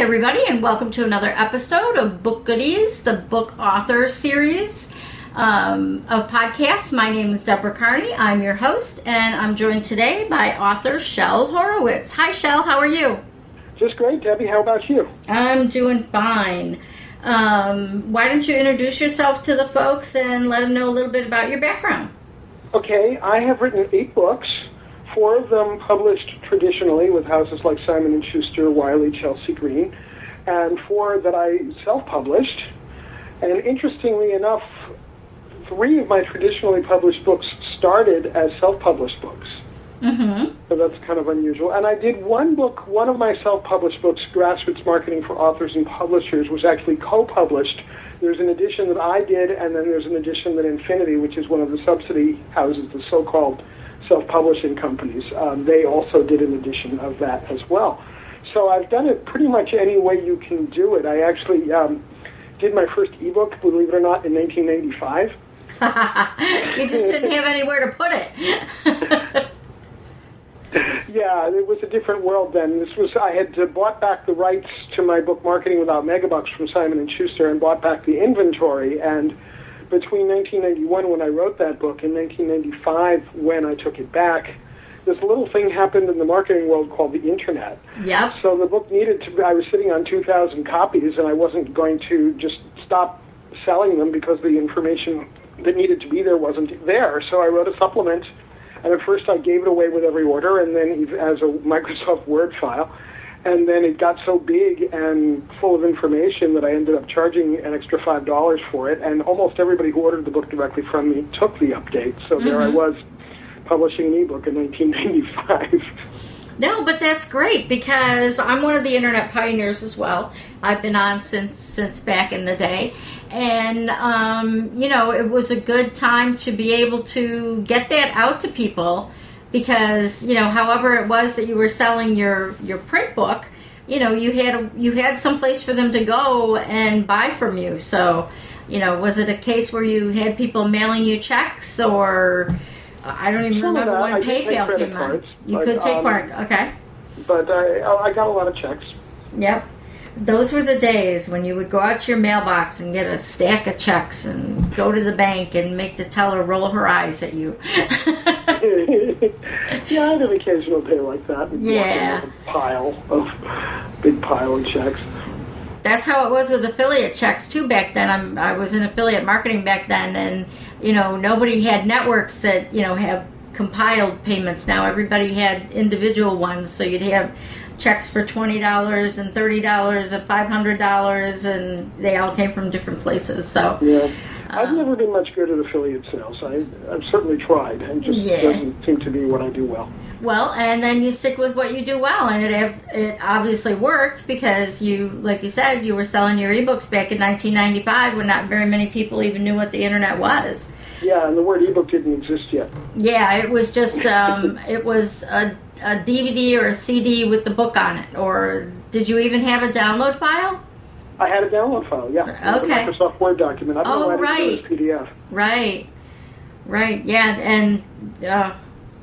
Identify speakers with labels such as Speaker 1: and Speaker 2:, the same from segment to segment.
Speaker 1: everybody, and welcome to another episode of Book Goodies, the book author series of podcasts. My name is Deborah Carney. I'm your host, and I'm joined today by author Shel Horowitz. Hi, Shel. How are you?
Speaker 2: Just great, Debbie. How about you?
Speaker 1: I'm doing fine. Why don't you introduce yourself to the folks and let them know a little bit about your background?
Speaker 2: Okay, I have written 8 books. 4 of them published traditionally with houses like Simon & Schuster, Wiley, Chelsea Green, and 4 that I self-published. And interestingly enough, 3 of my traditionally published books started as self-published books. Mm-hmm. So that's kind of unusual. And I did one of my self-published books, Grassroots Marketing for Authors and Publishers, was actually co-published. There's an edition that I did, and then there's an edition that Infinity, which is one of the subsidy houses, the so-called self-publishing companies, they also did an edition of that as well. So I've done it pretty much any way you can do it. I actually did my first ebook, believe it or not, in 1995.
Speaker 1: You just didn't have anywhere to put it.
Speaker 2: Yeah, it was a different world then. I had bought back the rights to my book Marketing Without Megabucks from Simon & Schuster and bought back the inventory, and between 1991 when I wrote that book and 1995 when I took it back, this little thing happened in the marketing world called the Internet.
Speaker 1: Yep.
Speaker 2: So the book I was sitting on 2,000 copies, and I wasn't going to just stop selling them because the information that needed to be there wasn't there. So I wrote a supplement, and at first I gave it away with every order, and then as a Microsoft Word file. And then it got so big and full of information that I ended up charging an extra $5 for it. And almost everybody who ordered the book directly from me took the update. So there I was publishing an ebook in 1995.
Speaker 1: No, but that's great because I'm one of the internet pioneers as well. I've been on since back in the day. And, it was a good time to be able to get that out to people. Because, however it was that you were selling your print book, you had some place for them to go and buy from you. So, was it a case where you had people mailing you checks, or I don't even remember when PayPal came out. You could take credit, okay.
Speaker 2: But I got a lot of checks.
Speaker 1: Yep. Those were the days when you would go out to your mailbox and get a stack of checks and go to the bank and make the teller roll her eyes at you.
Speaker 2: Yeah, I had an occasional day like that.
Speaker 1: Yeah.
Speaker 2: Big pile of checks.
Speaker 1: That's how it was with affiliate checks, too, back then. I was in affiliate marketing back then, and, nobody had networks that, have compiled payments. Now everybody had individual ones, so you'd have checks for $20 and $30 and $500, and they all came from different places. So
Speaker 2: yeah, I've never been much good at affiliate sales. I've certainly tried, and just doesn't seem to be what I do well.
Speaker 1: Well, and then you stick with what you do well, and it obviously worked because you, like you said, you were selling your ebooks back in 1995 when not very many people even knew what the internet was.
Speaker 2: Yeah, and the word ebook didn't exist yet.
Speaker 1: Yeah, it was just it was a DVD or a CD with the book on it, or did you even have a download file?
Speaker 2: I had a download file, yeah.
Speaker 1: Okay.
Speaker 2: A Microsoft Word document. I don't know why I didn't do it as PDF.
Speaker 1: Right, yeah, and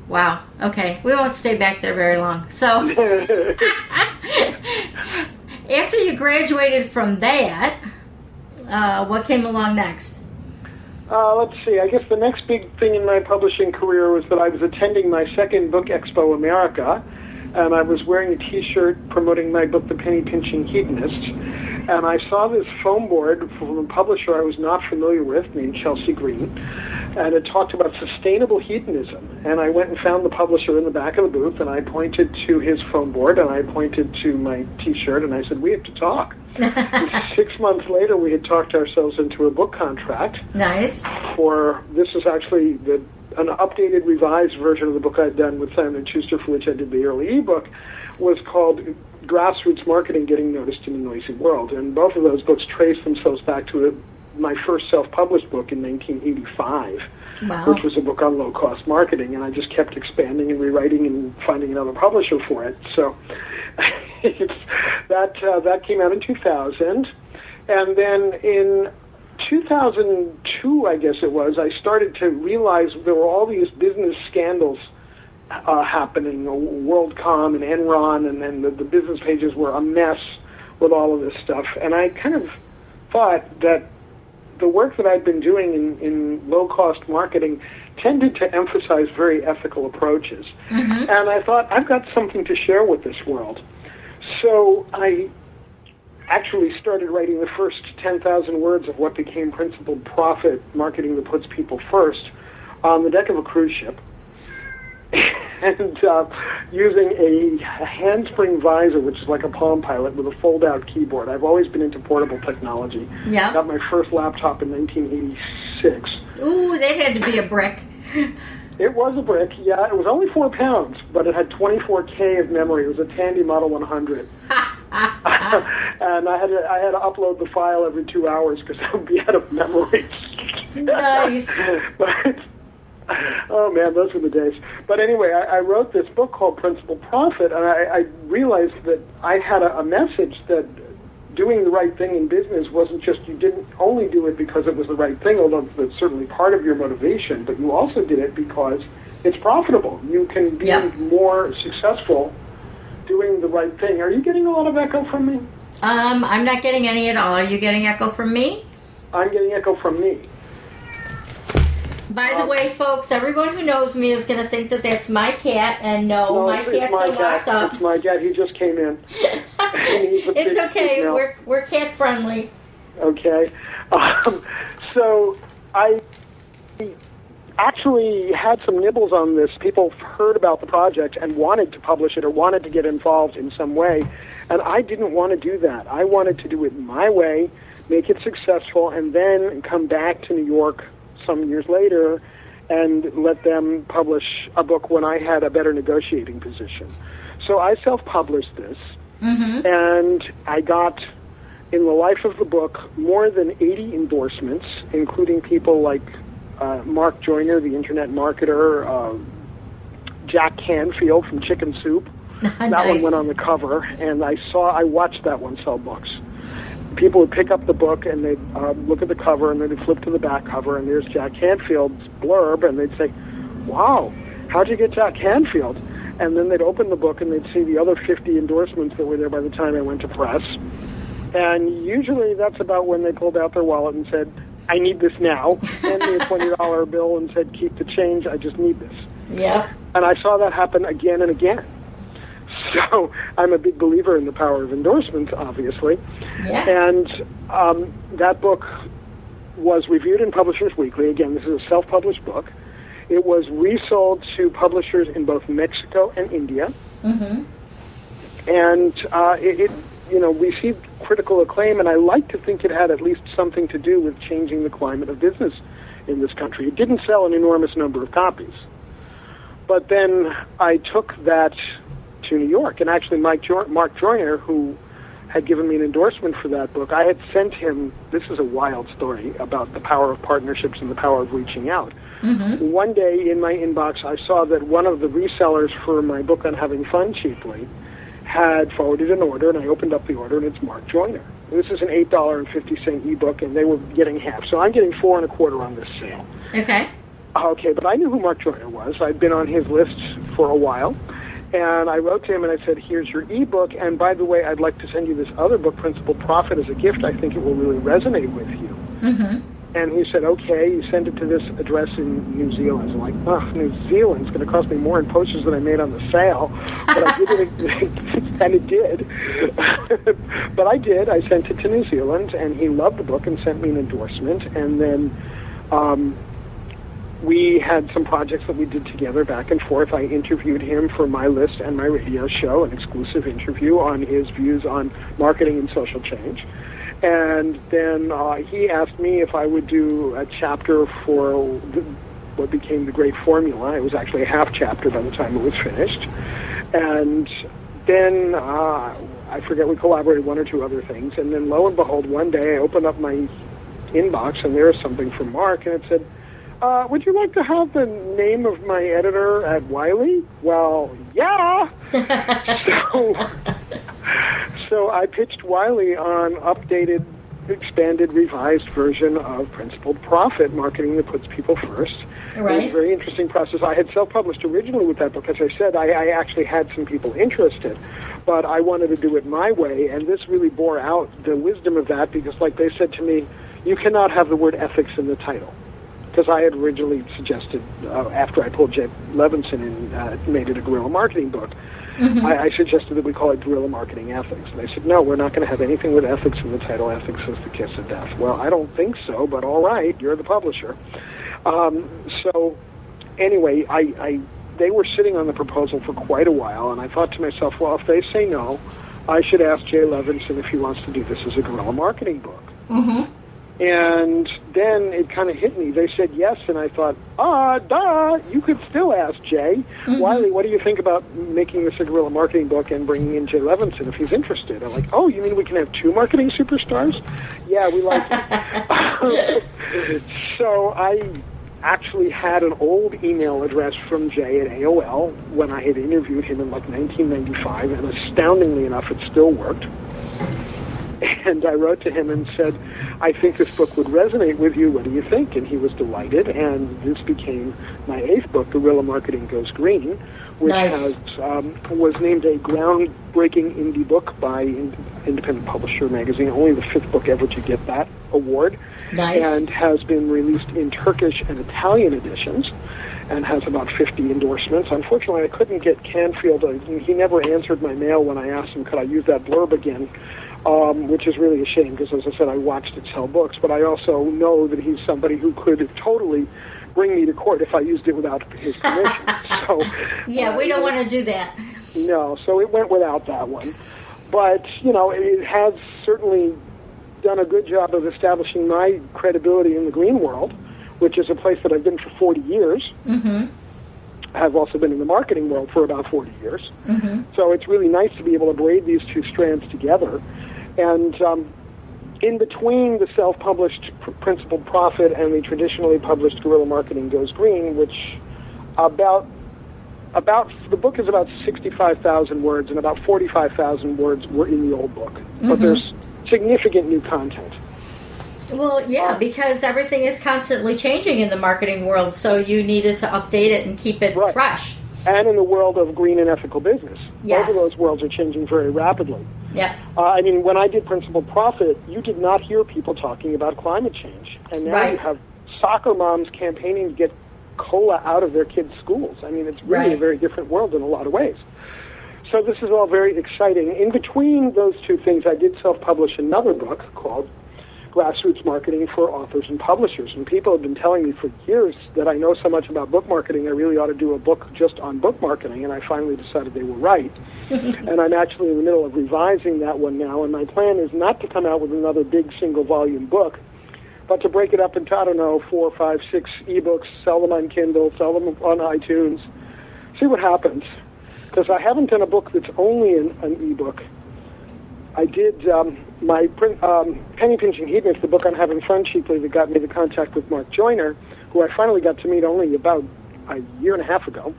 Speaker 1: wow, okay. We won't stay back there very long. So, after you graduated from that, what came along next?
Speaker 2: Let's see. I guess the next big thing in my publishing career was that I was attending my second Book Expo America, and I was wearing a T-shirt promoting my book, The Penny Pinching Hedonist, and I saw this foam board from a publisher I was not familiar with named Chelsea Green, and it talked about sustainable hedonism, and I went and found the publisher in the back of the booth, and I pointed to his foam board, and I pointed to my T-shirt, and I said, we have to talk. 6 months later, we had talked ourselves into a book contract.
Speaker 1: Nice.
Speaker 2: This is actually an updated, revised version of the book I'd done with Simon & Schuster, for which I did the early ebook, was called Grassroots Marketing Getting Noticed in a Noisy World. And both of those books trace themselves back to my first self-published book in 1985, which was a book on low-cost marketing, and I just kept expanding and rewriting and finding another publisher for it. So that came out in 2000, and then in 2002, I guess it was, I started to realize there were all these business scandals happening, WorldCom and Enron, and then the business pages were a mess with all of this stuff. And I kind of thought that the work that I'd been doing in low-cost marketing tended to emphasize very ethical approaches. And I thought, I've got something to share with this world. So I actually started writing the first 10,000 words of what became Principled Profit, Marketing That Puts People First, on the deck of a cruise ship. And using a handspring visor, which is like a Palm Pilot, with a fold-out keyboard. I've always been into portable technology.
Speaker 1: Yeah.
Speaker 2: Got my first laptop in 1986.
Speaker 1: Ooh, that had to be a brick.
Speaker 2: It was a brick, yeah. It was only 4 pounds, but it had 24K of memory. It was a Tandy Model 100. And I had to upload the file every 2 hours because I would be out of memory.
Speaker 1: Nice.
Speaker 2: But, oh, man, those were the days. But anyway, I wrote this book called Principled Profit, and I realized that I had a message that doing the right thing in business wasn't just you didn't only do it because it was the right thing, although that's certainly part of your motivation, but you also did it because it's profitable. You can be more successful doing the right thing. Are you getting a lot of echo from me?
Speaker 1: I'm not getting any at all. Are you getting echo from me?
Speaker 2: I'm getting echo from me.
Speaker 1: By the way, folks, everyone who knows me is going to think that that's my cat, and no my cats are locked up.
Speaker 2: It's my cat. He just came in.
Speaker 1: It's okay. We're cat friendly.
Speaker 2: Okay. So I actually had some nibbles on this. People heard about the project and wanted to publish it or wanted to get involved in some way, and I didn't want to do that. I wanted to do it my way, make it successful, and then come back to New York some years later and let them publish a book when I had a better negotiating position. So I self-published this, and I got, in the life of the book, more than 80 endorsements, including people like Mark Joyner, the internet marketer, Jack Canfield from Chicken Soup. That one went on the cover, and I watched that one sell books. People would pick up the book and they'd look at the cover and then they'd flip to the back cover and there's Jack Canfield's blurb and they'd say, wow, how'd you get Jack Canfield? And then they'd open the book and they'd see the other 50 endorsements that were there by the time I went to press. And usually that's about when they pulled out their wallet and said, I need this now. Hand me a $20 bill and said, keep the change, I just need this.
Speaker 1: Yeah.
Speaker 2: And I saw that happen again and again. So I'm a big believer in the power of endorsements, obviously.
Speaker 1: Yeah.
Speaker 2: And that book was reviewed in Publishers Weekly. Again, this is a self-published book. It was resold to publishers in both Mexico and India. And it received critical acclaim, and I like to think it had at least something to do with changing the climate of business in this country. It didn't sell an enormous number of copies. But then I took that to New York, and actually Mark Joyner, who had given me an endorsement for that book, I had sent him, this is a wild story about the power of partnerships and the power of reaching out. One day in my inbox, I saw that one of the resellers for my book on having fun cheaply had forwarded an order, and I opened up the order, and it's Mark Joyner. This is an $8.50 ebook, and they were getting half. So I'm getting 4 1/4 on this sale. Okay, but I knew who Mark Joyner was. I'd been on his list for a while. And I wrote to him and I said, here's your ebook, and by the way, I'd like to send you this other book, Principled Profit, as a gift. I think it will really resonate with you. And he said, okay, you send it to this address in New Zealand. I'm like, oh, New Zealand's going to cost me more in postage than I made on the sale. But I did it, and it did. But I did. I sent it to New Zealand, and he loved the book and sent me an endorsement. And then we had some projects that we did together back and forth. I interviewed him for my list and my radio show, an exclusive interview on his views on marketing and social change. And then he asked me if I would do a chapter for what became the Great Formula. It was actually a half chapter by the time it was finished. And then, I forget, we collaborated 1 or 2 other things. And then lo and behold, one day I opened up my inbox and there was something from Mark, and it said, would you like to have the name of my editor at Wiley? Well, yeah. So I pitched Wiley on updated, expanded, revised version of Principled Profit, Marketing That Puts People First.
Speaker 1: Right.
Speaker 2: It was a very interesting process. I had self-published originally with that book. As I said, I actually had some people interested, but I wanted to do it my way, and this really bore out the wisdom of that because, like they said to me, you cannot have the word ethics in the title. Because I had originally suggested, after I pulled Jay Levinson and made it a guerrilla marketing book, I suggested that we call it Guerrilla Marketing Ethics. And they said, no, we're not going to have anything with ethics in the title. Ethics is the kiss of death. Well, I don't think so, but all right, you're the publisher. So anyway, they were sitting on the proposal for quite a while, and I thought to myself, well, if they say no, I should ask Jay Levinson if he wants to do this as a guerrilla marketing book. And then it kind of hit me. They said yes, and I thought, you could still ask Jay. Wiley, what do you think about making this a guerrilla marketing book and bringing in Jay Levinson if he's interested? I'm like, oh, you mean we can have two marketing superstars? Yeah, we like it. So I actually had an old email address from Jay at AOL when I had interviewed him in like 1995, and astoundingly enough, it still worked. And I wrote to him and said, I think this book would resonate with you. What do you think? And he was delighted. And this became my 8th book, Guerrilla Marketing Goes Green, which was named a groundbreaking indie book by Independent Publisher magazine, only the 5th book ever to get that award. And has been released in Turkish and Italian editions and has about 50 endorsements. Unfortunately, I couldn't get Canfield. He never answered my mail when I asked him, could I use that blurb again? Which is really a shame because, as I said, I watched it sell books, but I also know that he's somebody who could totally bring me to court if I used it without his permission. So,
Speaker 1: yeah, we don't want to do that.
Speaker 2: No, so it went without that one. But, you know, it has certainly done a good job of establishing my credibility in the green world, which is a place that I've been for 40 years. I've also been in the marketing world for about 40 years. So it's really nice to be able to braid these two strands together. And in between the self-published Principled Profit and the traditionally published Guerrilla Marketing Goes Green, which about the book is about 65,000 words, and about 45,000 words were in the old book. But there's significant new content.
Speaker 1: Well, yeah, because everything is constantly changing in the marketing world, so you needed to update it and keep it fresh.
Speaker 2: And in the world of green and ethical business. Both of those worlds are changing very rapidly. I mean, when I did Principled Profit, you did not hear people talking about climate change. And now you have soccer moms campaigning to get cola out of their kids' schools. I mean, it's really a very different world in a lot of ways. So this is all very exciting. In between those two things, I did self-publish another book called Grassroots Marketing for Authors and Publishers. And people have been telling me for years that I know so much about book marketing, I really ought to do a book just on book marketing, and I finally decided they were right. And I'm actually in the middle of revising that one now, and my plan is not to come out with another big single-volume book, but to break it up into, 4, 5, 6 ebooks, sell them on Kindle, sell them on iTunes, see what happens. Because I haven't done a book that's only an ebook. I did my Penny Pinching Hedonist, the book on having fun cheaply that got me the contact with Mark Joyner, who I finally got to meet only about a year and a half ago.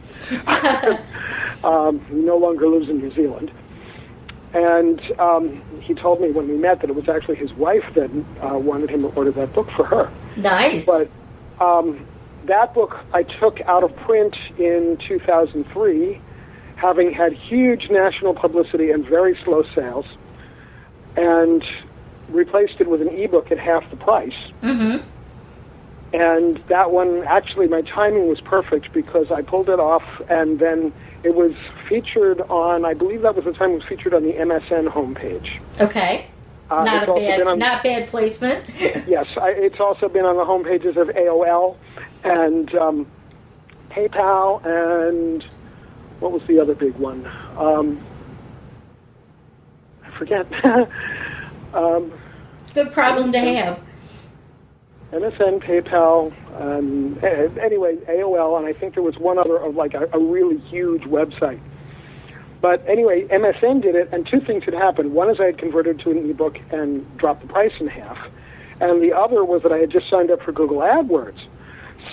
Speaker 2: He no longer lives in New Zealand. And he told me when we met that it was actually his wife that wanted him to order that book for her.
Speaker 1: Nice.
Speaker 2: But that book I took out of print in 2003, having had huge national publicity and very slow sales, and replaced it with an ebook at half the price. And that one, actually, my timing was perfect because I pulled it off, and then it was featured on, I believe that was the time it was featured on the MSN homepage.
Speaker 1: Okay. Not bad placement.
Speaker 2: Yes, it's also been on the homepages of AOL and PayPal, and what was the other big one? I forget.
Speaker 1: Good problem to have.
Speaker 2: MSN, PayPal, anyway, AOL, and I think there was one other of like a really huge website. But anyway, MSN did it, and two things had happened. One is I had converted to an ebook and dropped the price in half, and the other was that I had just signed up for Google AdWords.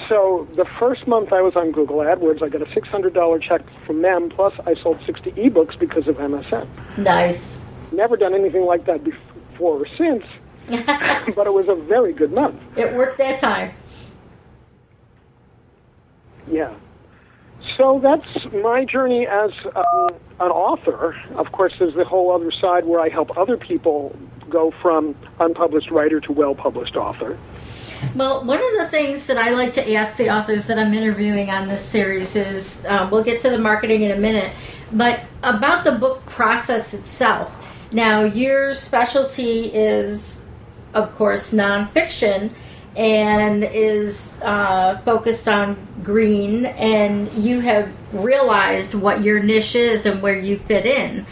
Speaker 2: So the first month I was on Google AdWords, I got a $600 check from them, plus I sold 60 ebooks because of MSN.
Speaker 1: Nice.
Speaker 2: Never done anything like that before or since, but it was a very good month.
Speaker 1: It worked that time.
Speaker 2: Yeah. So that's my journey as an author. Of course, there's the whole other side where I help other people go from unpublished writer to well-published author.
Speaker 1: Well, one of the things that I like to ask the authors that I'm interviewing on this series is, we'll get to the marketing in a minute, but about the book process itself. Now, your specialty is, of course, nonfiction, and is focused on green, and you have realized what your niche is and where you fit in.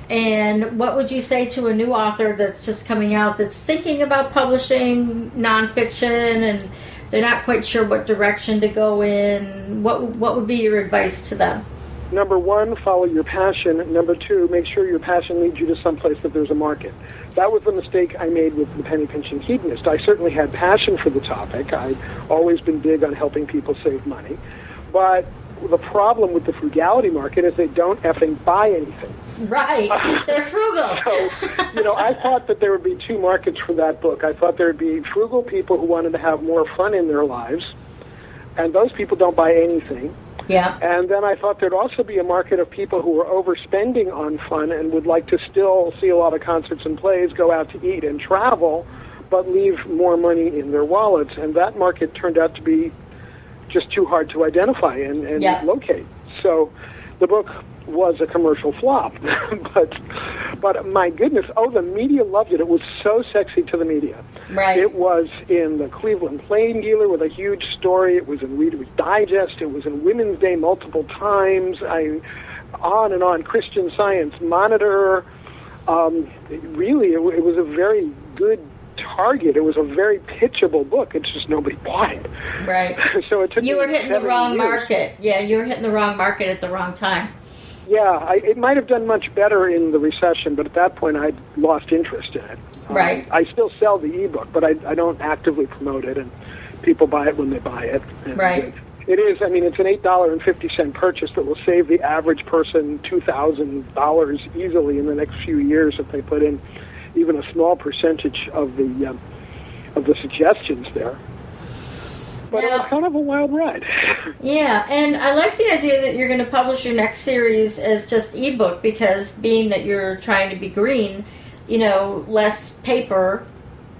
Speaker 1: And what would you say to a new author that's just coming out, that's thinking about publishing nonfiction and they're not quite sure what direction to go in? What would be your advice to them?
Speaker 2: Number one, follow your passion. Number two, make sure your passion leads you to someplace that there's a market. That was the mistake I made with The Penny Pinching Hedonist. I certainly had passion for the topic. I've always been big on helping people save money. But the problem with the frugality market is they don't effing buy anything.
Speaker 1: Right. They're frugal.
Speaker 2: So, I thought that there would be two markets for that book. I thought there would be frugal people who wanted to have more fun in their lives, and those people don't buy anything.
Speaker 1: Yeah.
Speaker 2: And then I thought there'd also be a market of people who were overspending on fun and would like to still see a lot of concerts and plays, go out to eat and travel, but leave more money in their wallets. And that market turned out to be just too hard to identify and locate. So the book was a commercial flop. but my goodness, the media loved it. It was so sexy to the media.
Speaker 1: Right.
Speaker 2: It was in the Cleveland Plain Dealer with a huge story. It was in Reader's Digest. It was in Women's Day multiple times. On and on. Christian Science Monitor. Really, it was a very good target. It was a very pitchable book. It's just nobody bought it.
Speaker 1: Right.
Speaker 2: So it took
Speaker 1: you were hitting the wrong
Speaker 2: years.
Speaker 1: market. Yeah, you were hitting the wrong market at the wrong time.
Speaker 2: Yeah, it might have done much better in the recession, but at that point I'd lost interest in it.
Speaker 1: Right.
Speaker 2: I still sell the ebook, but I don't actively promote it, and people buy it when they buy it. And
Speaker 1: right.
Speaker 2: It is, it's an $8.50 purchase that will save the average person $2,000 easily in the next few years if they put in even a small percentage of the suggestions there. But it was kind of a wild ride.
Speaker 1: Yeah, and I like the idea that you're going to publish your next series as just ebook, because being that you're trying to be green, less paper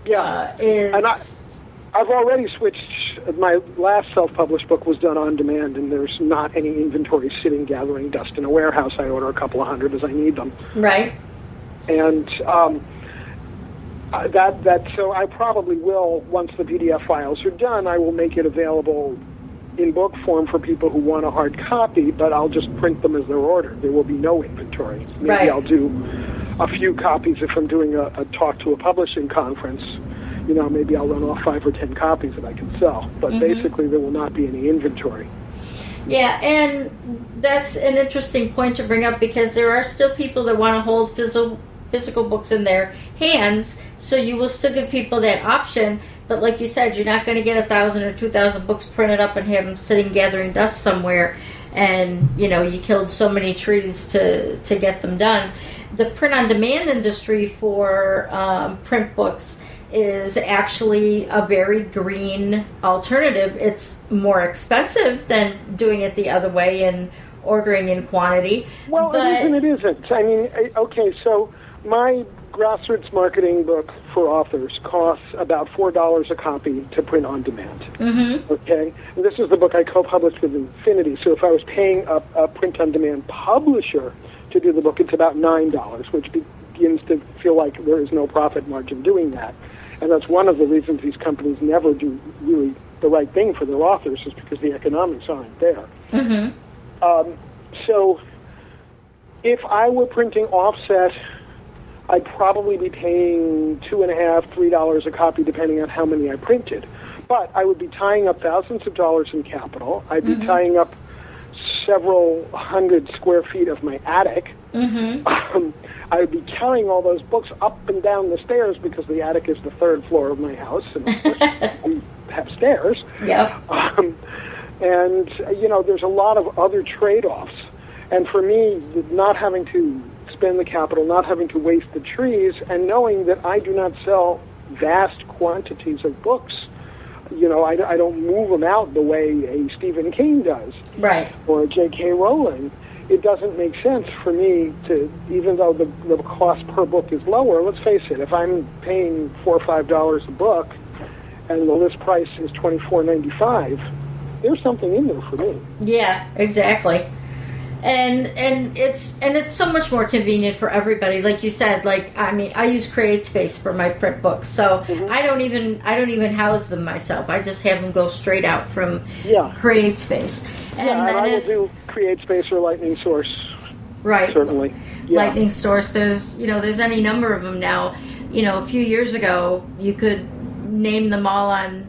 Speaker 1: is...
Speaker 2: And I've already switched. My last self-published book was done on demand, and there's not any inventory sitting gathering dust in a warehouse. I order a couple of hundred as I need them.
Speaker 1: Right.
Speaker 2: And so I probably will, once the PDF files are done, I will make it available in book form for people who want a hard copy, but I'll just print them as they're ordered. There will be no inventory. Maybe I'll do a few copies if I'm doing a talk to a publishing conference. Maybe I'll run off 5 or 10 copies that I can sell. But basically there will not be any inventory.
Speaker 1: Yeah, and that's an interesting point to bring up, because there are still people that want to hold physical books in their hands, so you will still give people that option. But like you said, you're not going to get 1,000 or 2,000 books printed up and have them sitting gathering dust somewhere, and you killed so many trees to get them done. The print-on-demand industry for print books is actually a very green alternative. It's more expensive than doing it the other way and ordering in quantity.
Speaker 2: Well, it isn't. Okay, so my grassroots marketing book for authors costs about $4 a copy to print on demand. Mm-hmm. Okay? And this is the book I co-published with Infinity, so if I was paying a print-on-demand publisher to do the book, it's about $9, which begins to feel like there is no profit margin doing that. And that's one of the reasons these companies never do really the right thing for their authors, is because the economics aren't there. Mm-hmm. So if I were printing offset, I'd probably be paying $2.50, $3 a copy, depending on how many I printed. But I would be tying up thousands of dollars in capital. I'd be tying up several hundred square feet of my attic. I would be carrying all those books up and down the stairs, because the attic is the third floor of my house, and of course we have stairs.
Speaker 1: Yep.
Speaker 2: And, there's a lot of other trade-offs. And for me, not having to spend the capital, not having to waste the trees, and knowing that I do not sell vast quantities of books, I don't move them out the way a Stephen King does,
Speaker 1: right,
Speaker 2: or a J.K. Rowling. It doesn't make sense for me to, even though the cost per book is lower. Let's face it, if I'm paying $4 or $5 a book, and the list price is $24.95, there's something in there for me.
Speaker 1: Yeah, exactly. And it's so much more convenient for everybody. Like you said, I use CreateSpace for my print books, so I don't even house them myself. I just have them go straight out from CreateSpace.
Speaker 2: And I will do CreateSpace or Lightning Source.
Speaker 1: Right.
Speaker 2: Certainly. Yeah.
Speaker 1: Lightning Source. There's any number of them now. A few years ago you could name them all on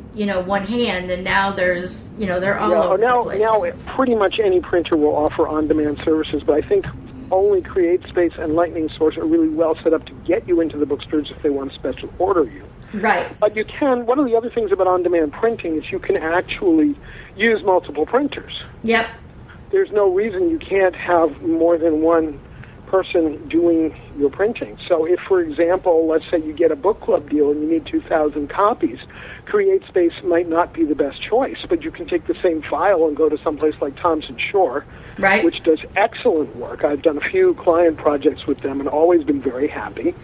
Speaker 1: one hand, and now there's they're all over the place.
Speaker 2: Now pretty much any printer will offer on-demand services, but I think only CreateSpace and Lightning Source are really well set up to get you into the bookstores if they want to special order you.
Speaker 1: Right.
Speaker 2: But you can. One of the other things about on-demand printing is you can actually use multiple printers.
Speaker 1: Yep.
Speaker 2: There's no reason you can't have more than one person doing your printing. So if, for example, let's say you get a book club deal and you need 2,000 copies, CreateSpace might not be the best choice, but you can take the same file and go to someplace like Thomson Shore,
Speaker 1: right,
Speaker 2: which does excellent work. I've done a few client projects with them and always been very happy.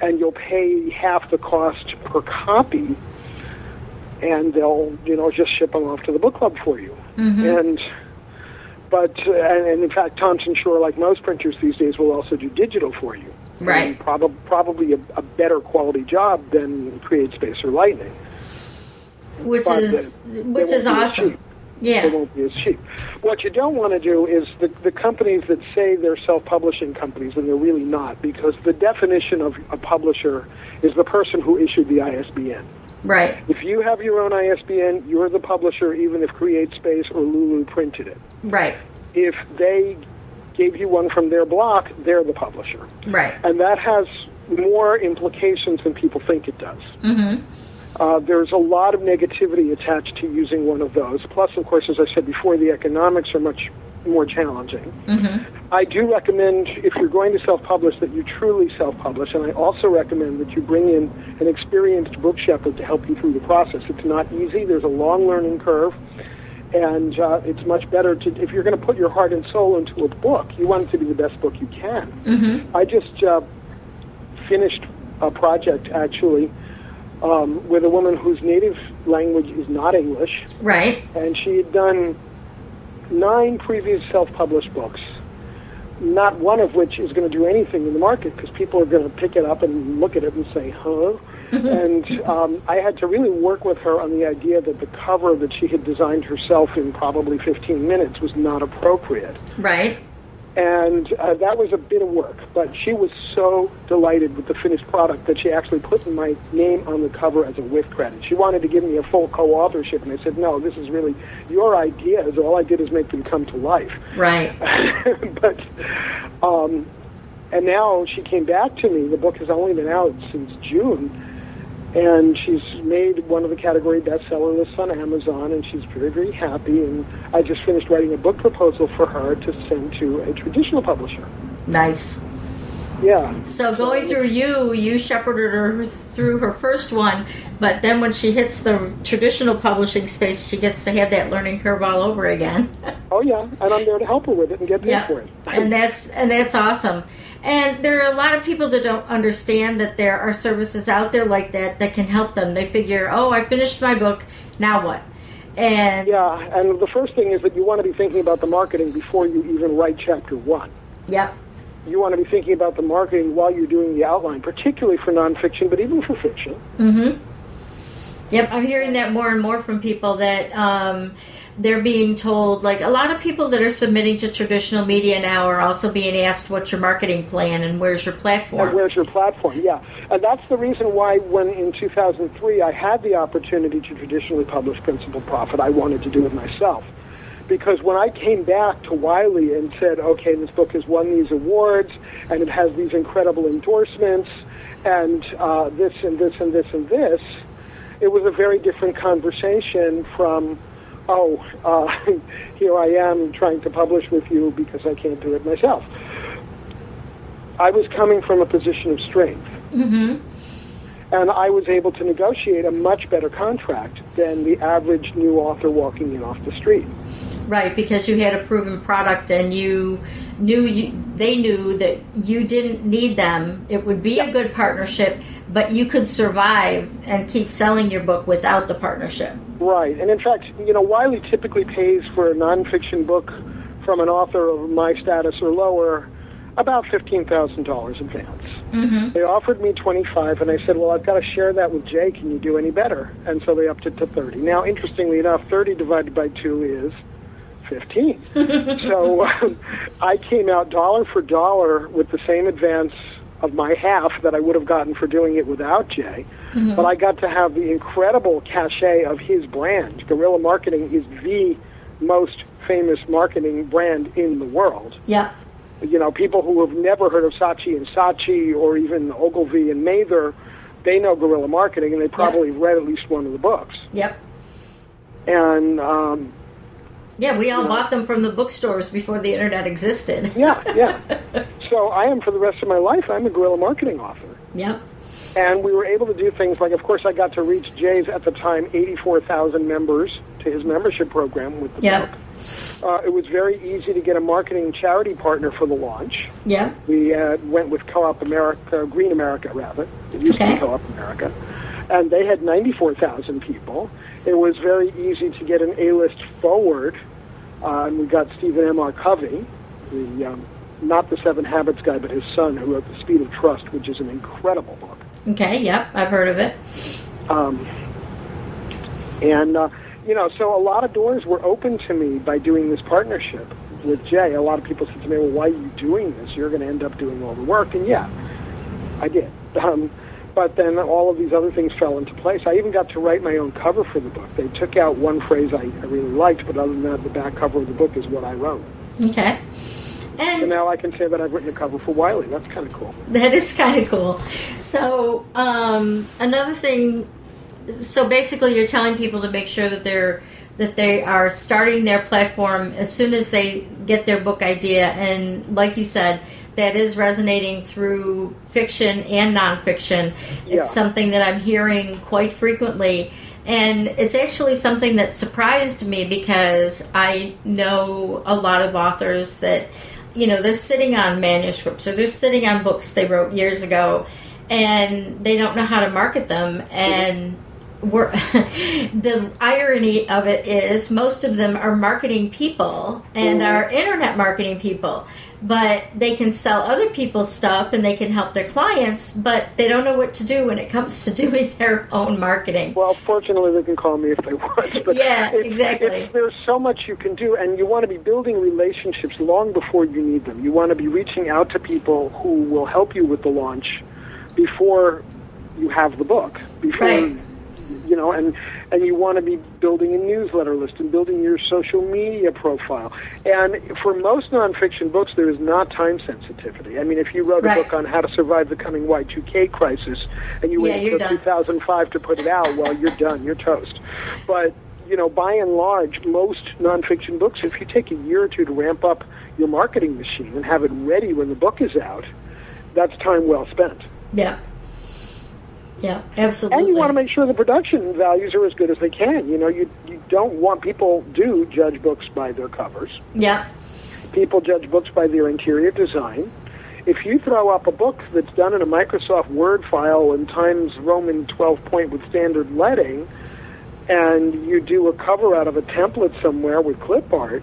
Speaker 2: And you'll pay half the cost per copy, and they'll, just ship them off to the book club for you. And in fact, Thomson Shore, like most printers these days, will also do digital for you.
Speaker 1: Right.
Speaker 2: And probably a better quality job than CreateSpace or Lightning.
Speaker 1: Which is awesome. Yeah.
Speaker 2: They won't be as cheap. What you don't want to do is the companies that say they're self-publishing companies, and they're really not, because the definition of a publisher is the person who issued the ISBN.
Speaker 1: Right.
Speaker 2: If you have your own ISBN, you're the publisher, even if CreateSpace or Lulu printed it.
Speaker 1: Right.
Speaker 2: If they gave you one from their block, they're the publisher.
Speaker 1: Right.
Speaker 2: And that has more implications than people think it does. There's a lot of negativity attached to using one of those. Plus, of course, as I said before, the economics are much more challenging. I do recommend, if you're going to self-publish, that you truly self-publish, and I also recommend that you bring in an experienced book shepherd to help you through the process. It's not easy. There's a long learning curve, and it's much better to, if you're going to put your heart and soul into a book, you want it to be the best book you can. I just finished a project, actually, with a woman whose native language is not English.
Speaker 1: Right.
Speaker 2: And she had done 9 previous self-published books, not one of which is going to do anything in the market because people are going to pick it up and look at it and say, huh? And I had to really work with her on the idea that the cover that she had designed herself in probably 15 minutes was not appropriate.
Speaker 1: Right.
Speaker 2: And that was a bit of work, but she was so delighted with the finished product that she actually put my name on the cover as a with credit. She wanted to give me a full co-authorship, and I said, no, this is really your ideas. All I did is make them come to life.
Speaker 1: Right.
Speaker 2: But, and now she came back to me. The book has only been out since June, and she's made one of the category bestseller lists on Amazon, and she's very, very happy. And I just finished writing a book proposal for her to send to a traditional publisher.
Speaker 1: Nice.
Speaker 2: Yeah.
Speaker 1: So going through you shepherded her through her first one, but then when she hits the traditional publishing space, she gets to have that learning curve all over again.
Speaker 2: Oh, yeah, and I'm there to help her with it and get paid for it.
Speaker 1: And that's awesome. And there are a lot of people that don't understand that there are services out there like that can help them. They figure, oh, I finished my book, now what? And
Speaker 2: yeah, and the first thing is that you want to be thinking about the marketing before you even write chapter 1.
Speaker 1: Yep.
Speaker 2: You want to be thinking about the marketing while you're doing the outline, particularly for nonfiction, but even for fiction.
Speaker 1: Yep, I'm hearing that more and more from people that they're being told, like a lot of people that are submitting to traditional media now are also being asked, what's your marketing plan and where's your platform?
Speaker 2: And where's your platform, yeah. And that's the reason why when in 2003 I had the opportunity to traditionally publish Principal Profit, I wanted to do it myself. Because when I came back to Wiley and said, okay, this book has won these awards, and it has these incredible endorsements, and this and this and this and this, it was a very different conversation from, here I am trying to publish with you because I can't do it myself. I was coming from a position of strength. And I was able to negotiate a much better contract than the average new author walking in off the street.
Speaker 1: Right, because you had a proven product, and they knew that you didn't need them. It would be a good partnership, but you could survive and keep selling your book without the partnership.
Speaker 2: Right, and in fact, Wiley typically pays for a nonfiction book from an author of my status or lower about $15,000 in advance. Mm-hmm. They offered me $25,000, and I said, well, I've got to share that with Jay. Can you do any better? And so they upped it to $30,000. Now, interestingly enough, 30 divided by 2 is 15. So I came out dollar for dollar with the same advance of my half that I would have gotten for doing it without Jay. Mm-hmm. But I got to have the incredible cachet of his brand. Guerrilla marketing is the most famous marketing brand in the world.
Speaker 1: Yeah.
Speaker 2: People who have never heard of Saatchi and Saatchi or even Ogilvy and Mather, they know guerrilla marketing, and they probably read at least one of the books.
Speaker 1: Yep.
Speaker 2: And
Speaker 1: we all bought them from the bookstores before the internet existed.
Speaker 2: Yeah. So I am, for the rest of my life, I'm a guerrilla marketing author.
Speaker 1: Yep.
Speaker 2: And we were able to do things like, of course, I got to reach Jay's, at the time, 84,000 members to his membership program with the book. It was very easy to get a marketing charity partner for the launch.
Speaker 1: Yeah.
Speaker 2: We went with Co-op America, Green America, rather. It used to be Co-op America. And they had 94,000 people. It was very easy to get an A-list forward. And we got Stephen M. R. Covey, not the 7 Habits guy, but his son, who wrote The Speed of Trust, which is an incredible book.
Speaker 1: Okay, yep, I've heard of it.
Speaker 2: So a lot of doors were open to me by doing this partnership with Jay. A lot of people said to me, well, why are you doing this? You're going to end up doing all the work. And yeah, I did. But then all of these other things fell into place. I even got to write my own cover for the book. They took out one phrase I really liked, but other than that, the back cover of the book is what I wrote.
Speaker 1: Okay. And
Speaker 2: so now I can say that I've written a cover for Wiley. That's kind of cool.
Speaker 1: That is kind of cool. So another thing, so basically you're telling people to make sure that they are starting their platform as soon as they get their book idea. And like you said, that is resonating through fiction and nonfiction. It's something that I'm hearing quite frequently. And it's actually something that surprised me, because I know a lot of authors that, they're sitting on manuscripts or they're sitting on books they wrote years ago, and they don't know how to market them. And the irony of it is most of them are marketing people and are internet marketing people. But they can sell other people's stuff and they can help their clients, but they don't know what to do when it comes to doing their own marketing.
Speaker 2: Well, fortunately, they can call me if they want. But
Speaker 1: exactly.
Speaker 2: There's so much you can do, and you want to be building relationships long before you need them. You want to be reaching out to people who will help you with the launch before you have the book. And you want to be building a newsletter list and building your social media profile. And for most nonfiction books, there is not time sensitivity. I mean, if you wrote a book on how to survive the coming Y2K crisis and you waited until 2005 to put it out, well, you're done. You're toast. But, by and large, most nonfiction books, if you take a year or two to ramp up your marketing machine and have it ready when the book is out, that's time well spent.
Speaker 1: Yeah. Yeah, absolutely.
Speaker 2: And you want to make sure the production values are as good as they can. You don't want people to judge books by their covers.
Speaker 1: Yeah.
Speaker 2: People judge books by their interior design. If you throw up a book that's done in a Microsoft Word file in Times Roman 12 point with standard leading, and you do a cover out of a template somewhere with clip art,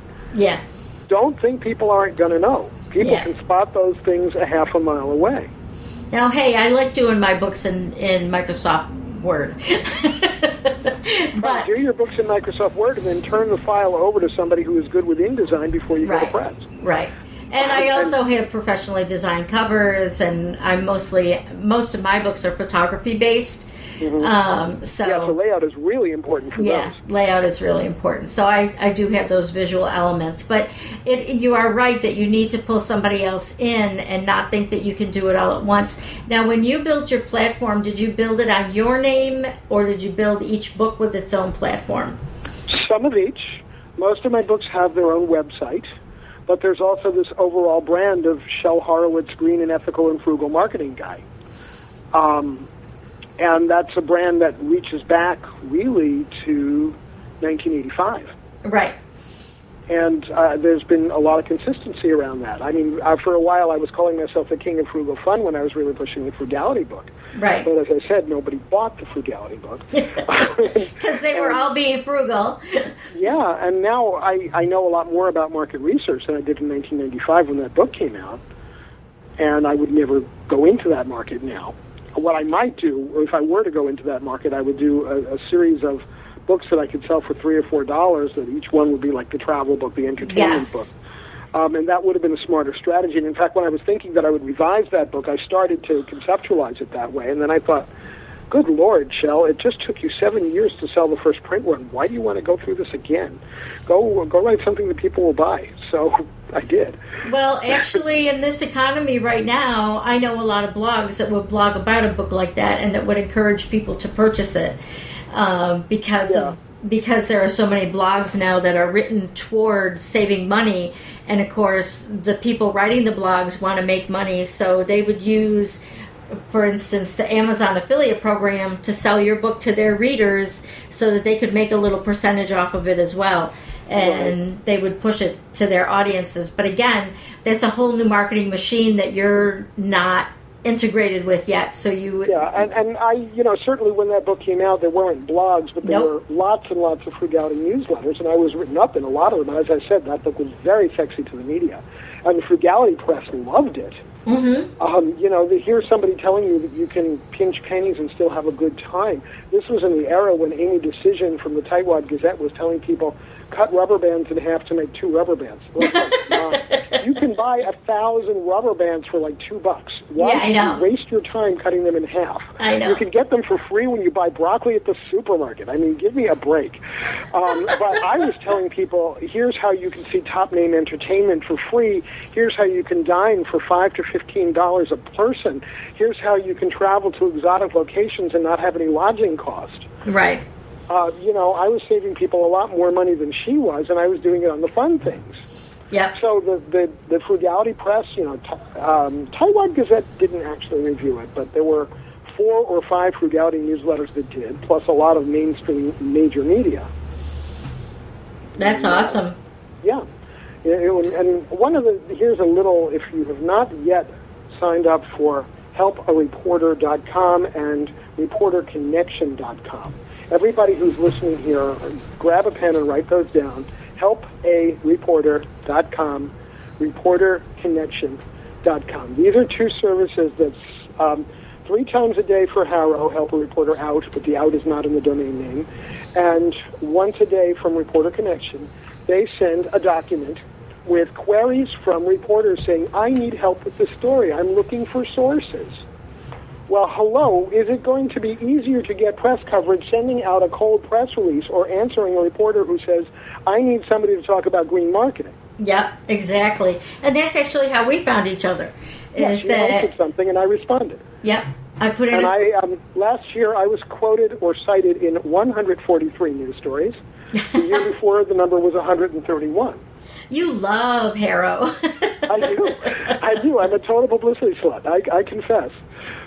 Speaker 2: don't think people aren't going to know. People can spot those things a half a mile away.
Speaker 1: Now, hey, I like doing my books in Microsoft Word.
Speaker 2: But do your books in Microsoft Word and then turn the file over to somebody who is good with InDesign before you go to press.
Speaker 1: Right. And I also have professionally designed covers, and most of my books are photography based.
Speaker 2: Mm-hmm. So layout is really important for those.
Speaker 1: Yeah, layout is really important. So I do have those visual elements. But you are right that you need to pull somebody else in and not think that you can do it all at once. Now, when you built your platform, did you build it on your name, or did you build each book with its own platform?
Speaker 2: Some of each. Most of my books have their own website. But there's also this overall brand of Shel Horowitz, green and ethical and frugal marketing guy. And that's a brand that reaches back really to 1985.
Speaker 1: Right.
Speaker 2: And there's been a lot of consistency around that. I mean, for a while I was calling myself the king of frugal fun when I was really pushing the frugality book.
Speaker 1: Right.
Speaker 2: But as I said, nobody bought the frugality book.
Speaker 1: Because they were all being frugal.
Speaker 2: Yeah, and now I know a lot more about market research than I did in 1995 when that book came out. And I would never go into that market now. What I might do, or if I were to go into that market, I would do a series of books that I could sell for $3 or $4, that each one would be like the travel book, the entertainment book. And that would have been a smarter strategy. And in fact, when I was thinking that I would revise that book, I started to conceptualize it that way. And then I thought, good Lord, Shel, it just took you 7 years to sell the first print one. Why do you want to go through this again? Go write something that people will buy. So I did.
Speaker 1: Well, actually, in this economy right now, I know a lot of blogs that would blog about a book like that and that would encourage people to purchase it because there are so many blogs now that are written toward saving money. And, of course, the people writing the blogs want to make money, so they would use, for instance, the Amazon affiliate program to sell your book to their readers so that they could make a little percentage off of it as well. And they would push it to their audiences. But again, that's a whole new marketing machine that you're not integrated with yet. So you would...
Speaker 2: Yeah, and I, certainly when that book came out, there weren't blogs, but there were lots and lots of frugality newsletters, and I was written up in a lot of them. And as I said, that book was very sexy to the media. And the frugality press loved it. Mm-hmm. Here's somebody telling you that you can pinch pennies and still have a good time. This was in the era when Amy Decision from the Tightwad Gazette was telling people, cut rubber bands in half to make 2 rubber bands. You can buy 1,000 rubber bands for like $2. Why
Speaker 1: I know.
Speaker 2: You waste your time cutting them in half?
Speaker 1: I know.
Speaker 2: You can get them for free when you buy broccoli at the supermarket. I mean, give me a break. But I was telling people, here's how you can see top-name entertainment for free. Here's how you can dine for $5 to $15 a person. Here's how you can travel to exotic locations and not have any lodging cost.
Speaker 1: Right.
Speaker 2: I was saving people a lot more money than she was, and I was doing it on the fun things.
Speaker 1: Yeah.
Speaker 2: So the frugality press, Tightwad Gazette didn't actually review it, but there were 4 or 5 frugality newsletters that did, plus a lot of mainstream major media.
Speaker 1: That's awesome.
Speaker 2: Yeah. And here's a little, if you have not yet signed up for helpareporter.com and reporterconnection.com. Everybody who's listening here, grab a pen and write those down. helpareporter.com, reporterconnection.com. These are 2 services that's 3 times a day for Harrow, Help a Reporter Out, but the out is not in the domain name, and once a day from Reporter Connection. They send a document with queries from reporters saying, I need help with this story. I'm looking for sources. Well, hello, is it going to be easier to get press coverage sending out a cold press release or answering a reporter who says, I need somebody to talk about green marketing?
Speaker 1: Yep, exactly. And that's actually how we found each other.
Speaker 2: Yes, you posted something and I responded.
Speaker 1: Yep, I put in.
Speaker 2: And last year I was quoted or cited in 143 news stories. The year before, the number was 131.
Speaker 1: You love Harrow.
Speaker 2: I do. I'm a total publicity slut. I confess.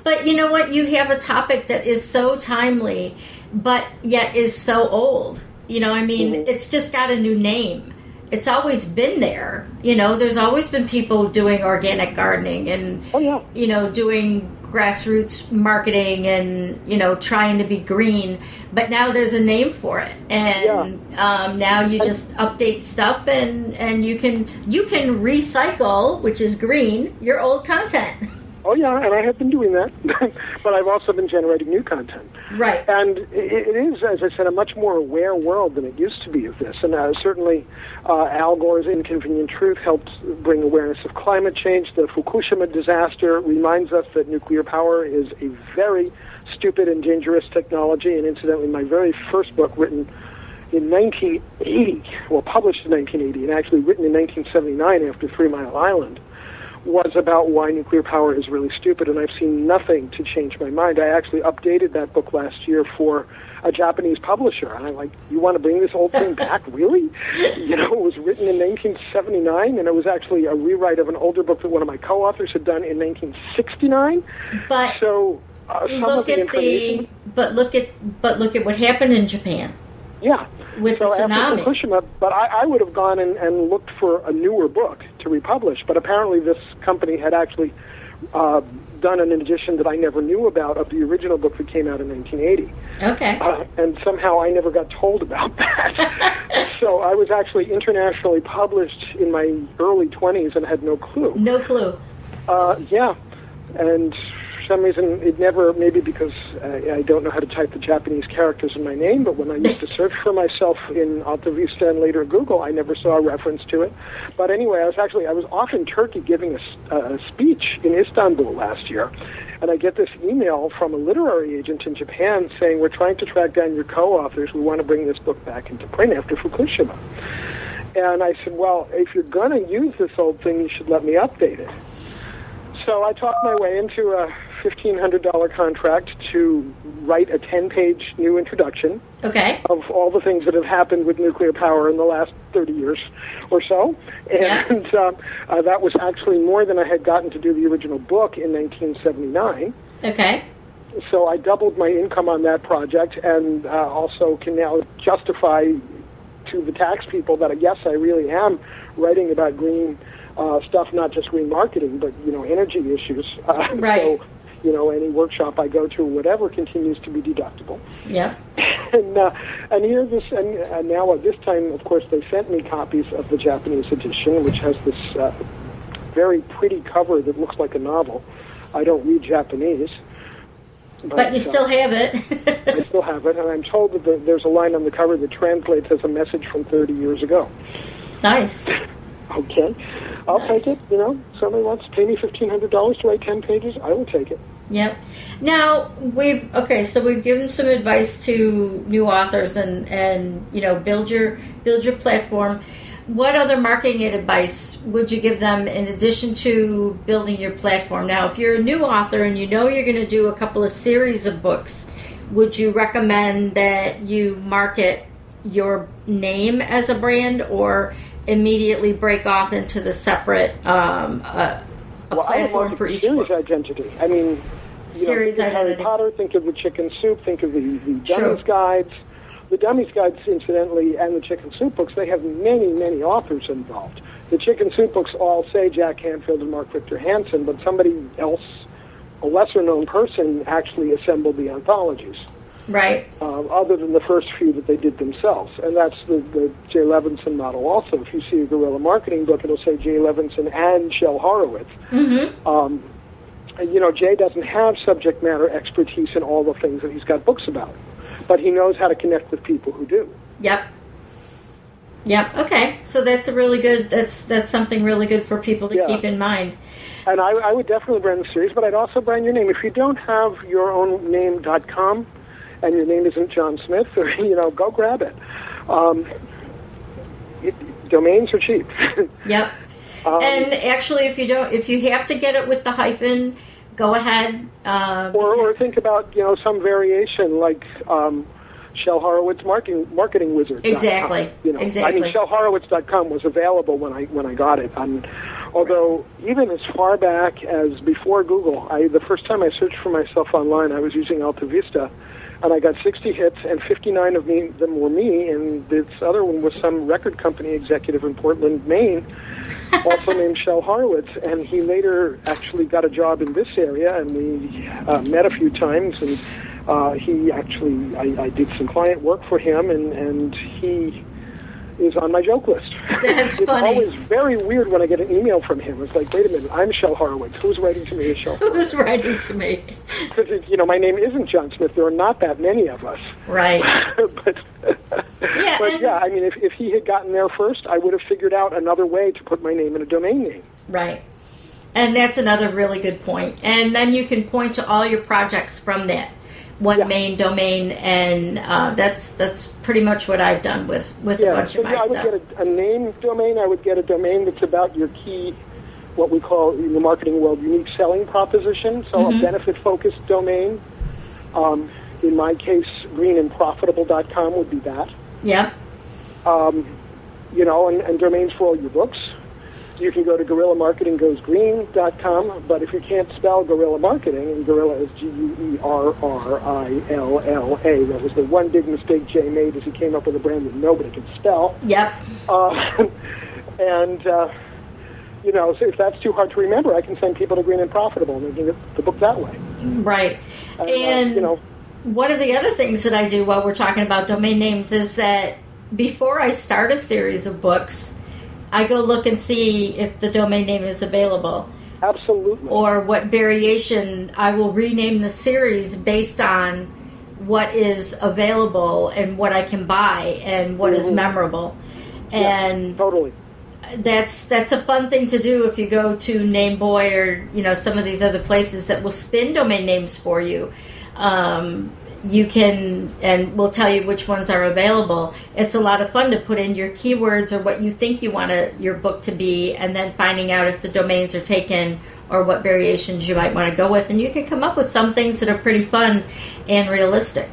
Speaker 1: But you know what? You have a topic that is so timely, but yet is so old. It's just got a new name. It's always been there. There's always been people doing organic gardening and, doing grassroots marketing and, trying to be green. But now there's a name for it. And now you just update stuff and you can recycle, which is green, your old content.
Speaker 2: Oh, yeah, and I have been doing that. But I've also been generating new content.
Speaker 1: Right.
Speaker 2: And it is, as I said, a much more aware world than it used to be of this. And certainly Al Gore's Inconvenient Truth helped bring awareness of climate change. The Fukushima disaster reminds us that nuclear power is a very stupid and dangerous technology. And incidentally, my very first book, written in 1980, published in 1980, and actually written in 1979 after 3 Mile Island, was about why nuclear power is really stupid, and I've seen nothing to change my mind. I actually updated that book last year for a Japanese publisher, and I'm like, you want to bring this old thing back? Really? It was written in 1979, and it was actually a rewrite of an older book that one of my co-authors had done in 1969.
Speaker 1: But
Speaker 2: so
Speaker 1: look at look at what happened in Japan.
Speaker 2: Yeah.
Speaker 1: With the tsunami.
Speaker 2: After Fukushima, but I would have gone and looked for a newer book to republish, but apparently this company had actually done an edition that I never knew about of the original book that came out in 1980.
Speaker 1: Okay.
Speaker 2: And somehow I never got told about that. So I was actually internationally published in my early 20s and had no clue.
Speaker 1: No clue.
Speaker 2: Yeah. And for some reason, it never, maybe because I don't know how to type the Japanese characters in my name, but when I used to search for myself in Alta Vista and later Google, I never saw a reference to it. But anyway, I was off in Turkey giving a speech in Istanbul last year, and I get this email from a literary agent in Japan saying, we're trying to track down your co-authors. We want to bring this book back into print after Fukushima. And I said, well, if you're going to use this old thing, you should let me update it. So I talked my way into a $1,500 contract to write a 10-page new introduction of all the things that have happened with nuclear power in the last 30 years or so. And that was actually more than I had gotten to do the original book in 1979.
Speaker 1: Okay.
Speaker 2: So I doubled my income on that project and also can now justify to the tax people that, yes, I really am writing about green stuff, not just green marketing, but, energy issues.
Speaker 1: Right.
Speaker 2: So, any workshop I go to, whatever, continues to be deductible.
Speaker 1: Yeah.
Speaker 2: And here and now at this time, of course, they sent me copies of the Japanese edition, which has this very pretty cover that looks like a novel. I don't read Japanese.
Speaker 1: But you still have it.
Speaker 2: I still have it, and I'm told that there's a line on the cover that translates as a message from 30 years ago.
Speaker 1: Nice.
Speaker 2: Okay. I'll take it, Somebody wants to pay me $1,500 to write 10 pages, I will take it.
Speaker 1: Yep. Now, we've given some advice to new authors and build your platform. What other marketing advice would you give them in addition to building your platform? Now, if you're a new author and you're going to do a couple of series of books, would you recommend that you market your name as a brand or immediately break off into the separate platform for each
Speaker 2: series
Speaker 1: book?
Speaker 2: Identity. I mean,
Speaker 1: series
Speaker 2: think of
Speaker 1: identity.
Speaker 2: Harry Potter, think of the Chicken Soup, think of the Dummies Guides. The Dummies Guides, incidentally, and the Chicken Soup books, they have many, many authors involved. The Chicken Soup books all say Jack Canfield and Mark Victor Hansen, but somebody else, a lesser-known person, actually assembled the anthologies.
Speaker 1: Right.
Speaker 2: Other than the first few that they did themselves. And that's the Jay Levinson model also. If you see a guerrilla marketing book, it'll say Jay Levinson and Shel Horowitz.
Speaker 1: Mm-hmm.
Speaker 2: Jay doesn't have subject matter expertise in all the things that he's got books about. But he knows how to connect with people who do.
Speaker 1: Yep. Okay. So that's a really good. That's something really good for people to keep in mind.
Speaker 2: And I would definitely brand the series, but I'd also brand your name. If you don't have your own name.com and your name isn't John Smith, or go grab it. Domains are cheap.
Speaker 1: Yep. And actually, if you have to get it with the hyphen, go ahead.
Speaker 2: Or think about some variation like Shel Horowitz marketing wizard.
Speaker 1: Exactly. Exactly.
Speaker 2: I mean, ShelHorowitz.com was available when I got it. Although even as far back as before Google, the first time I searched for myself online, I was using Alta Vista, and I got 60 hits, and 59 of them were me, and this other one was some record company executive in Portland, Maine, also named Shel Horowitz, and he later actually got a job in this area, and we met a few times, and I did some client work for him, and he is on my joke list.
Speaker 1: That's
Speaker 2: it's
Speaker 1: funny.
Speaker 2: Always very weird when I get an email from him. It's like, wait a minute, I'm Shel Horowitz. Who's writing to me as Shel Horowitz?
Speaker 1: Who's writing to me?
Speaker 2: Because, my name isn't John Smith. There are not that many of us.
Speaker 1: Right.
Speaker 2: But I mean, if he had gotten there first, I would have figured out another way to put my name in a domain name.
Speaker 1: Right. And that's another really good point. And then you can point to all your projects from that one main domain, and that's pretty much what I've done with a bunch of my stuff.
Speaker 2: I would get a name domain. I would get a domain that's about your key, what we call in the marketing world, unique selling proposition. So a benefit-focused domain. In my case, greenandprofitable.com would be that.
Speaker 1: Yep.
Speaker 2: And domains for all your books. You can go to guerrillamarketinggoesgreen.com, but if you can't spell guerrilla marketing, and guerrilla is Guerrilla, that was the one big mistake Jay made, is he came up with a brand that nobody could spell.
Speaker 1: Yep.
Speaker 2: So if that's too hard to remember, I can send people to Green and Profitable, and they can get the book that way.
Speaker 1: Right. And one of the other things that I do while we're talking about domain names is that before I start a series of books, I go look and see if the domain name is available.
Speaker 2: Absolutely.
Speaker 1: Or what variation. I will rename the series based on what is available and what I can buy and what is memorable. And
Speaker 2: totally.
Speaker 1: That's a fun thing to do if you go to Nameboy or some of these other places that will spin domain names for you. You can, and we'll tell you which ones are available. It's a lot of fun to put in your keywords or what you think you want your book to be, and then finding out if the domains are taken or what variations you might want to go with. And you can come up with some things that are pretty fun and realistic.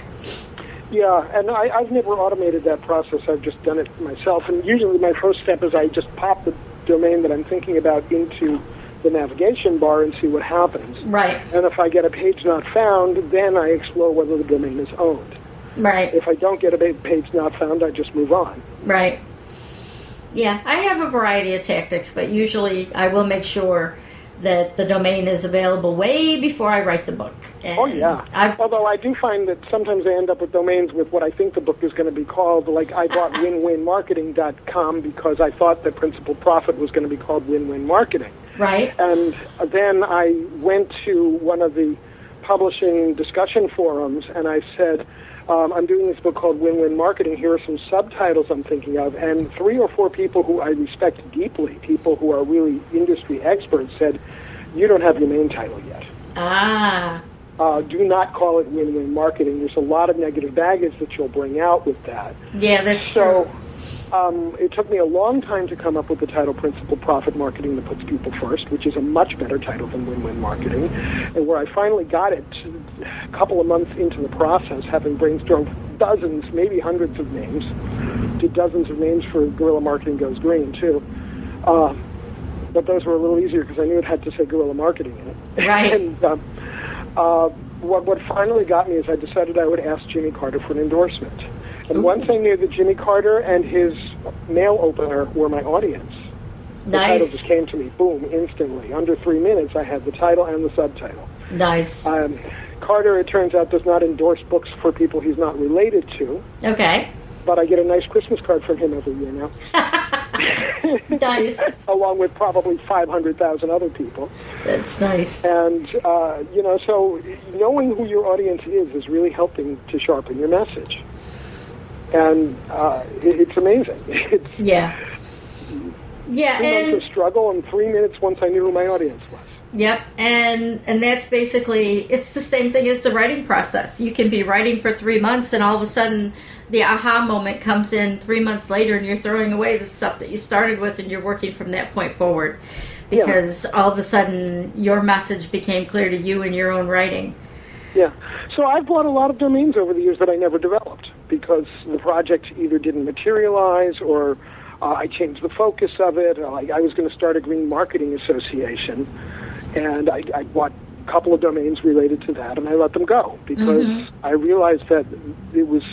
Speaker 2: Yeah, and I've never automated that process. I've just done it myself. And usually my first step is I just pop the domain that I'm thinking about into the navigation bar and see what happens.
Speaker 1: Right.
Speaker 2: And if I get a page not found, then I explore whether the domain is owned.
Speaker 1: Right.
Speaker 2: If I don't get a page not found, I just move on.
Speaker 1: Right. Yeah, I have a variety of tactics, but usually I will make sure that the domain is available way before I write the book. And
Speaker 2: although I do find that sometimes I end up with domains with what I think the book is going to be called. Like I bought winwinmarketing.com because I thought that Principal Profit was going to be called Win-Win Marketing.
Speaker 1: Right.
Speaker 2: And then I went to one of the publishing discussion forums and I said, I'm doing this book called Win-Win Marketing. Here are some subtitles I'm thinking of. And 3 or 4 people who I respect deeply, people who are really industry experts, said, you don't have your main title yet. Do not call it Win-Win Marketing. There's a lot of negative baggage that you'll bring out with that.
Speaker 1: Yeah, that's true.
Speaker 2: It took me a long time to come up with the title Principal Profit Marketing that puts people first, which is a much better title than Win-Win Marketing. And where I finally got it a couple of months into the process, having brainstormed dozens, maybe hundreds of names, did dozens of names for Guerrilla Marketing Goes Green, too. But those were a little easier because I knew it had to say Guerrilla Marketing in it.
Speaker 1: Right.
Speaker 2: And what finally got me is I decided I would ask Jimmy Carter for an endorsement. And once I knew that Jimmy Carter and his mail opener were my audience, the title just came to me, boom, instantly. Under 3 minutes, I had the title and the subtitle.
Speaker 1: Nice.
Speaker 2: Carter, it turns out, does not endorse books for people he's not related to.
Speaker 1: Okay.
Speaker 2: But I get a nice Christmas card from him every year now.
Speaker 1: Nice.
Speaker 2: Along with probably 500,000 other people.
Speaker 1: That's nice.
Speaker 2: And, so knowing who your audience is really helping to sharpen your message. And it's amazing. It's 2 months of struggle and 3 minutes once I knew who my audience was.
Speaker 1: Yep, and that's basically, it's the same thing as the writing process. You can be writing for 3 months and all of a sudden the aha moment comes in 3 months later and you're throwing away the stuff that you started with and you're working from that point forward. Because all of a sudden your message became clear to you in your own writing.
Speaker 2: Yeah. So I've bought a lot of domains over the years that I never developed because the project either didn't materialize or I changed the focus of it. I was going to start a green marketing association, and I bought a couple of domains related to that, and I let them go because I realized that there was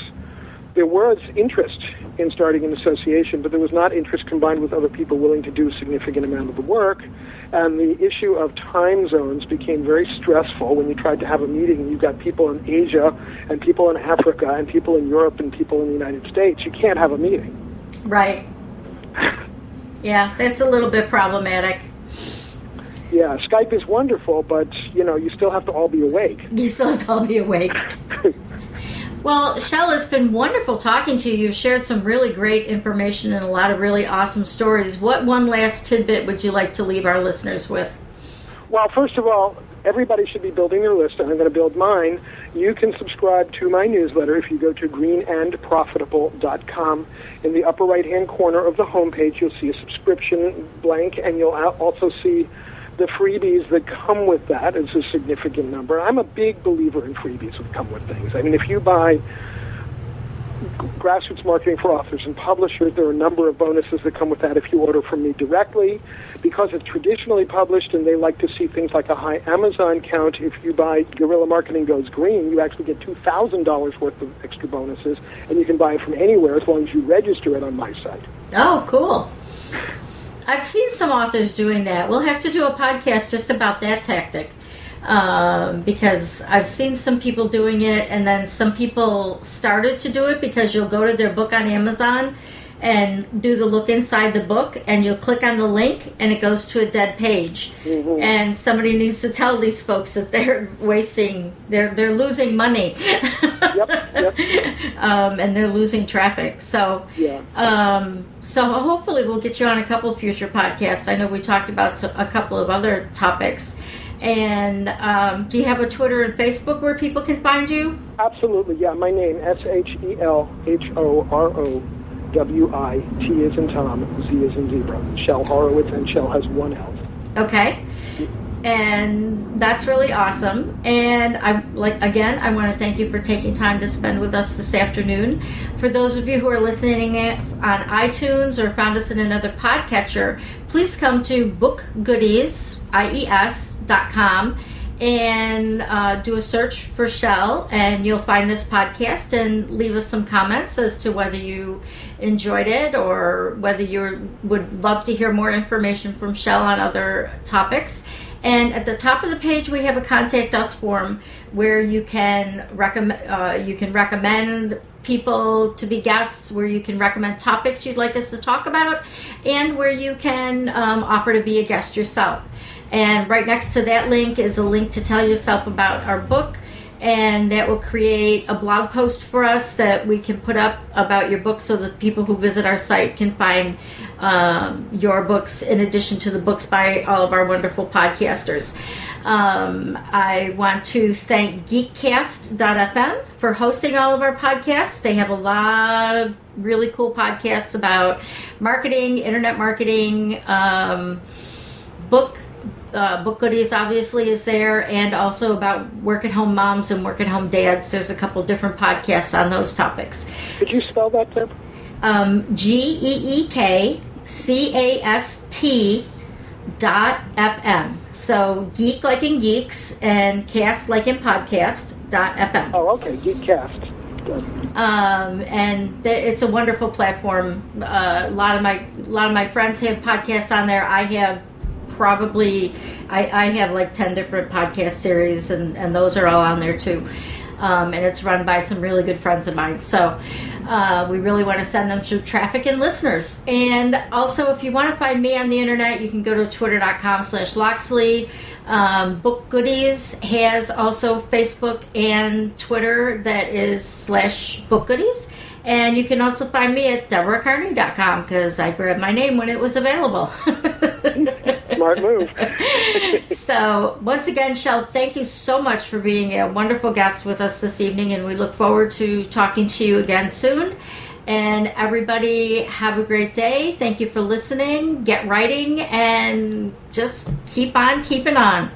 Speaker 2: interest in starting an association, but there was not interest combined with other people willing to do a significant amount of the work. And the issue of time zones became very stressful when you tried to have a meeting. You've got people in Asia and people in Africa and people in Europe and people in the United States. You can't have a meeting.
Speaker 1: Right. Yeah, that's a little bit problematic.
Speaker 2: Yeah, Skype is wonderful, but, you still have to all be awake.
Speaker 1: You still have to all be awake. Well, Shel, it's been wonderful talking to you. You've shared some really great information and a lot of really awesome stories. What one last tidbit would you like to leave our listeners with?
Speaker 2: Well, first of all, everybody should be building their list, and I'm going to build mine. You can subscribe to my newsletter if you go to greenandprofitable.com. In the upper right-hand corner of the homepage, you'll see a subscription blank, and you'll also see the freebies that come with that is a significant number. I'm a big believer in freebies that come with things. I mean, if you buy grassroots marketing for authors and publishers. There are a number of bonuses that come with that if you order from me directly. Because it's traditionally published and they like to see things like a high Amazon count, if you buy Guerrilla Marketing Goes Green, you actually get $2,000 worth of extra bonuses, and you can buy it from anywhere as long as you register it on my site.
Speaker 1: Oh, cool. I've seen some authors doing that. We'll have to do a podcast just about that tactic. Because I've seen some people doing it, and then some people started to do it because you'll go to their book on Amazon and do the look inside the book, and you'll click on the link, and it goes to a dead page. Mm-hmm. And somebody needs to tell these folks that they're they're losing money. Yep. And they're losing traffic. So, so hopefully we'll get you on a couple of future podcasts. I know we talked about a couple of other topics. And do you have a Twitter and Facebook where people can find you?
Speaker 2: Absolutely, yeah. My name, ShelHorowitz, as in Tom, Z as in zebra. Shel Horowitz, and Shel has one L.
Speaker 1: Okay. And that's really awesome. And I want to thank you for taking time to spend with us this afternoon. For those of you who are listening on iTunes or found us in another podcatcher, please come to BookGoodies, IES.com, and do a search for Shel, and you'll find this podcast, and leave us some comments as to whether you enjoyed it or whether you would love to hear more information from Shel on other topics. And at the top of the page, we have a contact us form where you can recommend people to be guests, where you can recommend topics you'd like us to talk about, and where you can offer to be a guest yourself. And right next to that link is a link to tell yourself about our book, and that will create a blog post for us that we can put up about your book so that people who visit our site can find your books in addition to the books by all of our wonderful podcasters. I want to thank Geekcast.fm for hosting all of our podcasts. They have a lot of really cool podcasts about marketing, internet marketing, BookGoodies obviously is there, and also about work-at-home moms and work-at-home dads. There's a couple different podcasts on those topics.
Speaker 2: Could you spell that, Deb?
Speaker 1: GeekCast.fm. So geek like in geeks and cast like in podcast.fm.
Speaker 2: Oh, okay, Geekcast.
Speaker 1: And it's a wonderful platform. A lot of my friends have podcasts on there. I have I have like 10 different podcast series, and those are all on there too. And it's run by some really good friends of mine. So we really want to send them through traffic and listeners. And also, if you want to find me on the internet, you can go to twitter.com/Loxley. BookGoodies has also Facebook and Twitter that is /BookGoodies. And you can also find me at DeborahCarney.com because I grabbed my name when it was available.
Speaker 2: Smart move.
Speaker 1: So, once again, Shel, thank you so much for being a wonderful guest with us this evening, and we look forward to talking to you again soon. And everybody, have a great day. Thank you for listening. Get writing, and just keep on keeping on.